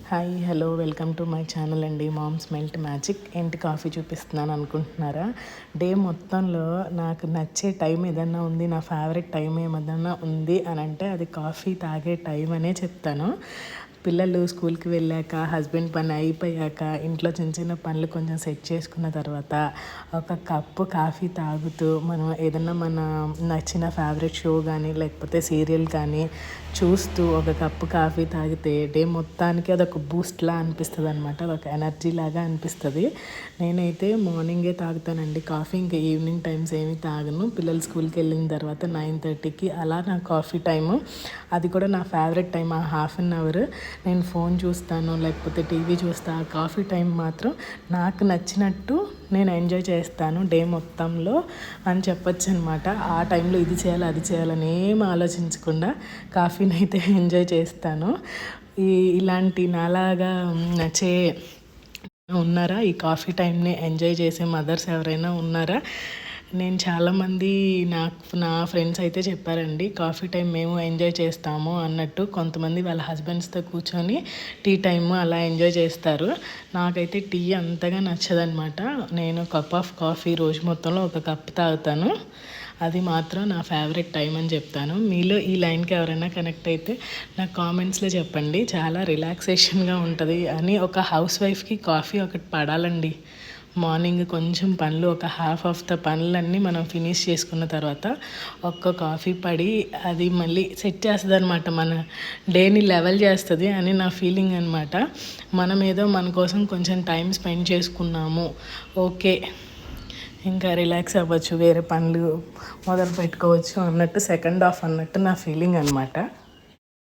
Hi hello welcome to my channel అండి. Mom's melt magic. ఏంటి coffee చూపిస్తున్నాను అనుకుంటున్నారా? డే మొత్తంలో నాకు నచ్చే టైం ఏదన్నా ఉంది, నా ఫేవరెట్ టైం ఏదన్నా ఉంది అని అంటే అది కాఫీ తాగే టైం అనే చెప్తాను. పిల్లలు స్కూల్కి వెళ్ళాక, హస్బెండ్ పని అయిపోయాక, ఇంట్లో చిన్న చిన్న పనులు కొంచెం సెట్ చేసుకున్న తర్వాత ఒక కప్పు కాఫీ తాగుతూ మనం ఏదన్నా మన నచ్చిన ఫేవరెట్ షో కానీ లేకపోతే సీరియల్ కానీ చూస్తూ ఒక కప్పు కాఫీ తాగితే డే మొత్తానికి అదొక బూస్ట్లా అనిపిస్తుంది అనమాట. అదొక ఎనర్జీ లాగా అనిపిస్తుంది. నేనైతే మార్నింగే తాగుతానండి కాఫీ. ఇంకా ఈవినింగ్ టైమ్స్ ఏమీ తాగను. పిల్లలు స్కూల్కి వెళ్ళిన తర్వాత 9:30కి అలా నా కాఫీ టైము. అది కూడా నా ఫేవరెట్ టైం. ఆ హాఫ్ అన్ అవర్ నేను ఫోన్ చూస్తాను లేకపోతే టీవీ చూస్తా. ఆ కాఫీ టైం మాత్రం నాకు నచ్చినట్టు నేను ఎంజాయ్ చేస్తాను డే మొత్తంలో అని చెప్పొచ్చు అనమాట. ఆ టైంలో ఇది చేయాలి అది చేయాలని ఏం ఆలోచించకుండా కాఫీని అయితే ఎంజాయ్ చేస్తాను. ఇలాంటి నాలాగా నచ్చే ఉన్నారా? ఈ కాఫీ టైంని ఎంజాయ్ చేసే మదర్స్ ఎవరైనా ఉన్నారా? నేను చాలామంది నా ఫ్రెండ్స్ అయితే చెప్పారండి, కాఫీ టైం మేము ఎంజాయ్ చేస్తాము అన్నట్టు. కొంతమంది వాళ్ళ హస్బెండ్స్తో కూర్చొని టీ టైము అలా ఎంజాయ్ చేస్తారు. నాకైతే టీ అంతగా నచ్చదనమాట. నేను కప్ ఆఫ్ కాఫీ రోజు మొత్తంలో ఒక కప్ తాగుతాను. అది మాత్రం నా ఫేవరెట్ టైం అని చెప్తాను. మీలో ఈ లైన్కి ఎవరైనా కనెక్ట్ అయితే నాకు కామెంట్స్లో చెప్పండి. చాలా రిలాక్సేషన్గా ఉంటుంది అని. ఒక హౌస్ వైఫ్కి కాఫీ ఒకటి పడాలండి. మార్నింగ్ కొంచెం పనులు, ఒక హాఫ్ ఆఫ్ ద పనులన్నీ మనం ఫినిష్ చేసుకున్న తర్వాత ఒక్క కాఫీ పడి అది మళ్ళీ సెట్ చేస్తుంది అనమాట. మన డేని లెవెల్ చేస్తుంది అని నా ఫీలింగ్ అనమాట. మనం ఏదో మన కోసం కొంచెం టైం స్పెండ్ చేసుకున్నాము, ఓకే, ఇంకా రిలాక్స్ అవ్వచ్చు, వేరే పనులు మొదలు పెట్టుకోవచ్చు అన్నట్టు, సెకండ్ హాఫ్ అన్నట్టు నా ఫీలింగ్ అనమాట.